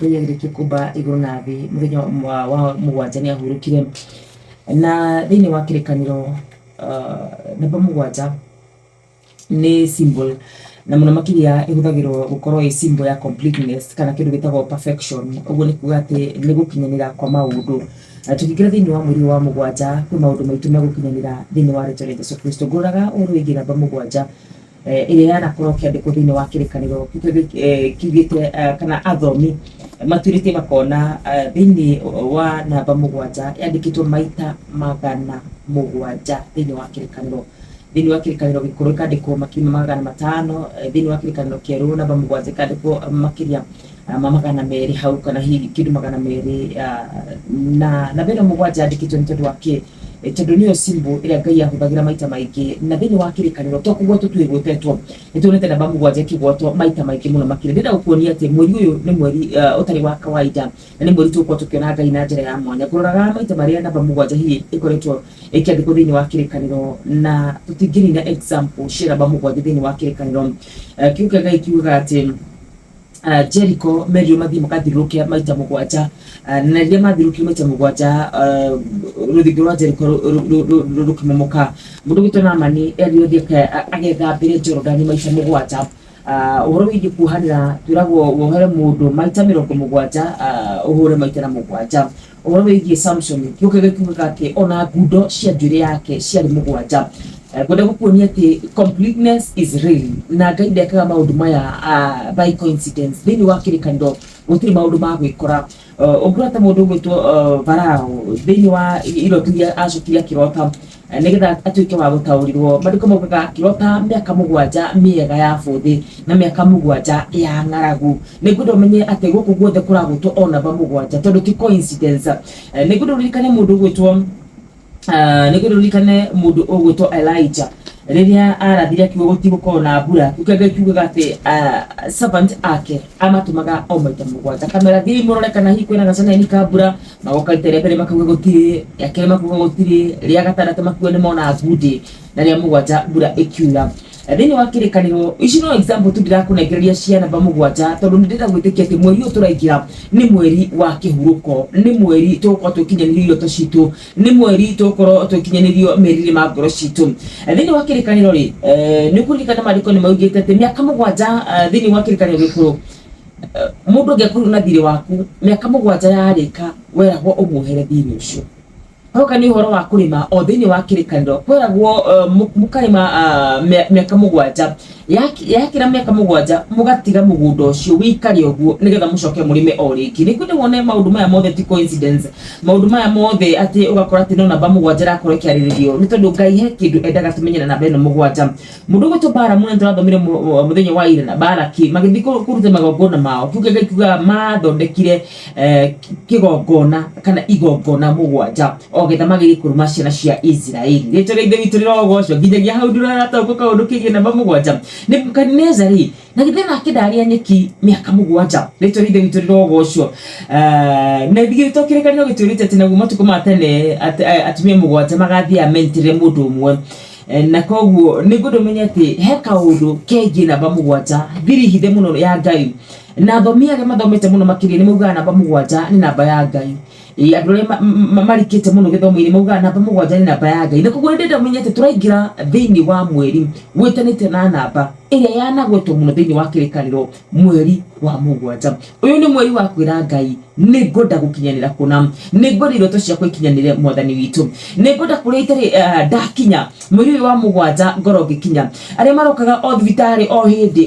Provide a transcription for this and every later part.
Ngai kumba iguru na thi muthenya wa mugwanja ni ahurukire na thiini wa kirikaniro namba mugwanja ni symbol na muno makiria ihuthagirwo gukorwo symbol ya completeness kana kindu gitagwo perfection. Uguo ni kuga ati ni gukinyanira kwa maundu. Tukigira thiini wa mweri wa mugwanja kwi maundu maitu megukinyanira thiini wa ritwa ria Yesu Kristo. Nguraga uru wigi namba mugwanja iria yanakorwo kiandikwo thiini wa kirikaniro kiugite kana athomi maturite makona thiini wa namba mugwanja yandikitwo maita magana mugwanja thiini wa kirikaniro. Thiini wa kirikaniro gikuru kandikwo makima magana matano, thiini wa kirikaniro kieru namba mugwanja kandikwo makiria magana meri hau kana hihi kindu magana meri na beno mugwanja yandikitwo ni tondu wa ki tondu niyo symbol iria Ngai ahuthagira maita maingi na thiini wa kirikaniro to kugwatwo twigwetetwo nitunete namba mugwanja kigwatwo maita maingi muno makire. Ndenda gukuonia ati mweri uyu ni mweri utari wa kawaida na ni mweri tukwo tukiona Ngai na njira ya mwanya. Kuroraga maita maria namba mugwanja hihi ikoretwo ikiandikwo thiini wa kirikaniro na tutingiri na example cia namba mugwanja thiini wa kirikaniro. Kiuga Ngai kiuga ati Jericho merio mathi makathirukia maita mugwanja na ria mathirukia maita mugwanja ruthingo rwa Jericho rukimumuka mundu gitwa Naamani erio thika agethambire Jordan maita mugwanja. Uhoro wigi kuhanira twiragwo wohere mundu maita 70 uhure maita na mugwanja. Uhoro wigi Samson kiuga kiuga ati ona ngundo cia njuire yake ciari mugwanja. Kwenda gukuonia ati completeness is real na Ngai ndekaga maundu maya by coincidence. Thiini wa kirikaniro gutiri maundu ma gwikora ungurata mundu gwitwo Farao thiini wa iroturia acukiria kirota nigetha atuike wa gutaurirwo mandiko maugaga kirota miaka mugwanja miega ya buthi na miaka mugwanja ya ng'aragu. Niguo menye ati guku guothe kuragutwo ona ba mugwanja tondu ti coincidence. Niguo ririkane mundu gwitwo mundu ugwitwo Elijah riria arathire kiugo gutigukorwo na mbura. Ngai kiugaga ati servant ake amatumaga o maita mugwanja kamera thiri murore kana hihi kwina gacana ni ka mbura magoka itere mbere makuga gutiri yakere makuga gutiri ria gatandatu makuga ni mona ngundi na ria mugwanja mbura ikiura. Thiini wa kirikaniro ici no example tu ndirakunegereria cia namba mugwanja tondu ndira gwitikia ati mweri uyu turaingira ni mweri wa kihuruko, ni mweri tukorwo tukinyanirio to citu, ni mweri tukorwo tukinyanirio meriri ma ngoro citu. Thiini wa kirikaniro ri ni kurikana mariko ni maugite ati miaka mugwanja thiini wa kirikaniro gikuru mundu ngekuru na thiri waku miaka mugwanja yarika weragwo umuhere thiini ucio. Hoka ni uhoro wa kurima o thiini wa kirikaniro kweragwo mukarima miaka mugwanja yakira miaka mugwanja mugatiga mugunda ucio wikari oguo nigetha mucoke murime o ringi. Ni kwende wone maundu maya mothe ti coincidence. Maundu maya mothe ati ugakora ati no namba mugwanja rakora kiariririo ni tondu Ngai he kindu endaga tumenyana na beno mugwanja. Mundu gwito bara muna turathomire muthenya wa ira na Balaki magithi kuruta magongona mao kiuga Ngai kiuga mathondekire kigongona kana igongona mugwanja ogetha magiri kuruma ciana cia Israeli. Rito ria ithe witu rirogoco nginyagia hau ndurarataũkwo kaundu kigie namba mugwanja. Nebukadnezari na githena akidaria nyeki miaka mugwanja rito ria ithe witu rirogoco na thigirito kirikaniro giturite ati naguo matuko matene atumia mugwanja magathia mentire mundu umwe na koguo ni gudu menya ati he kaundu kengi namba mugwanja thiri hithe muno ya Ngai na thomia ge mathomete muno makiria ni mauga namba mugwanja ni namba ya Ngai. Andu aria marikite muno githomo-ini mauga namba mugwanja ni namba ya Ngai. Na koguo ndenda menya ati turaingira thiini wa mweri gwitanite na namba iria yanagwetwo muno thiini wa kirikaniro mweri wa mugwanja. Uyu ni mweri wa kwira Ngai ni ngoda gukinyanira kuna ni ngoda iroto ciakwa ikinyanire mwathani witu ni ngoda kuria itari ndakinya mweri wa mugwanja ngoro gikinya aria marokaga o thibitari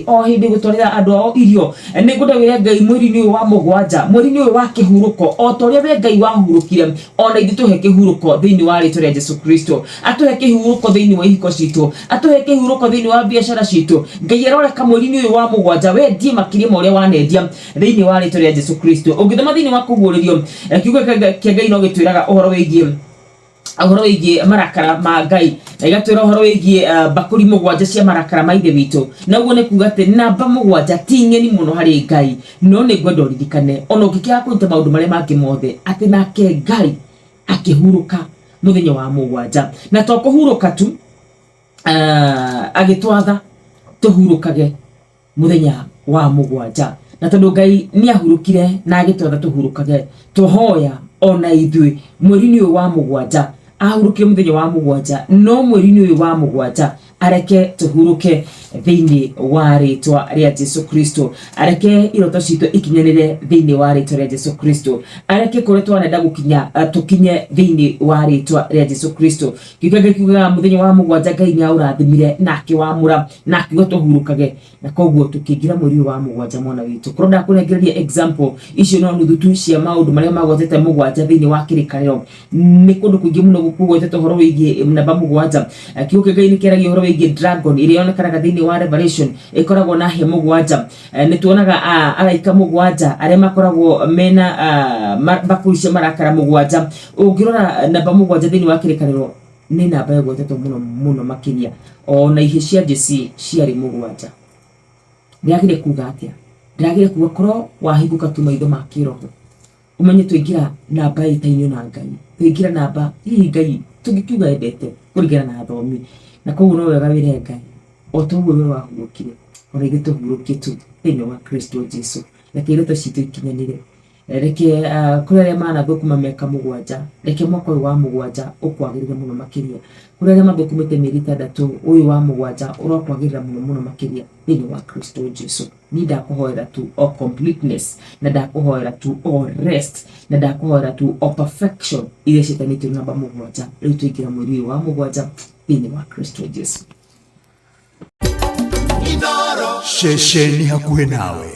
o hindi gutwarira andu ao irio ni ngoda wira Ngai mweri ni wa mugwanja mweri ni wa kihuruko o toria we Ngai wahurukire ona ithituhe kihuruko thiini wa ritwa ria Yesu Kristo atuhe kihuruko thiini wa ihiko citu atuhe kihuruko thiini wa biashara citu Ngai aroreka mweri ni wa mugwanja we ndie makiria ma uria wanendia thiini wa ritwa ria Yesu Kristo. Ungithoma thiini wa kuguririo kiuga kia Ngai no gitwiraga uhoro wigie marakara ma Ngai na igatwira uhoro wigie bakuri mugwanja cia marakara ma ithe witu. Na uguo ni kuga ati namba mugwanja ti ng'eni muno hari Ngai no ni ngwenda uririkane ona ukikia kuruta maundu maria mangi mothe ati nake Ngai akihuruka muthenya wa mugwanja na to kuhuruka tu agitwatha tuhurukage muthenya wa mugwanja na tondu Ngai ni ahurukire na agitwatha tuhurukage tuhoya ona ithui mweri-ini uyu wa mugwanja ahurukire muthenya wa mugwanja no mweri-ini uyu wa mugwanja areke tuhuruke thiini wa ritwa ria Jesu Kristo, areke iroto citu ikinyanire thiini wa ritwa ria Jesu Kristo, areke kure twanenda gukinya tukinye thiini wa ritwa ria Jesu Kristo. Gikage kiuga muthenya wa mugwanja Ngai ni aurathimire na akiwamura na akiuga tuhurukage, na koguo tukingira mweri wa mugwanja mwana witu kuronda kurengereria example icio no nuthu tu cia maundu maria magwetete mugwanja thiini wa kirikaniro. Ni kundu kuingi muno gukugwetete horo wigie namba mugwanja. Kiuga Ngai ni keragia horo wigie dragon iria yonekanaga thiini wa Revelation ikoragwo na he mugwanja. Ni tuonaga araika mugwanja aria makoragwo mena bakuicia marakara mugwanja. Ungirora namba mugwanja thiini wa kirikaniro ni namba yagwetetwo muno makiria ona ihe cia Jesi ciari mugwanja. Ndiagire kuga atia, ndiagire kuga korwo wahinguka tu maitho ma kiroho umenye tuingira namba itainio na Ngai, tuingira namba hii Ngai tungikiuga endete kurigana na thomi, na koguo no wega wire Ngai o toguo we wahurukire ona ithuĩ tũhurũkie tu thĩinĩ wa Kristo Jesu, reke iroto citũ ikinyanire. Reke kũrĩ arĩa manathũkuma mĩaka mũgwanja, reke mwaka ũyũ wa mũgwanja ũkwagĩrĩre mũno makĩria. Kũrĩ arĩa mathũkumĩte mĩeri 6 ũyũ wa mũgwanja ũrokwagĩrĩra mũno makĩria thĩinĩ wa Kristo Jesu. Ni ndakũhoera tu o completeness, na ndakũhoera tu o rest, na ndakũhoera tu o perfection iria ciĩtanĩtio namba mũgwanja. Rĩu tũingĩra mweri ũyũ wa mũgwanja thĩinĩ wa Kristo Jesu. Shesheni hakuhe nawe.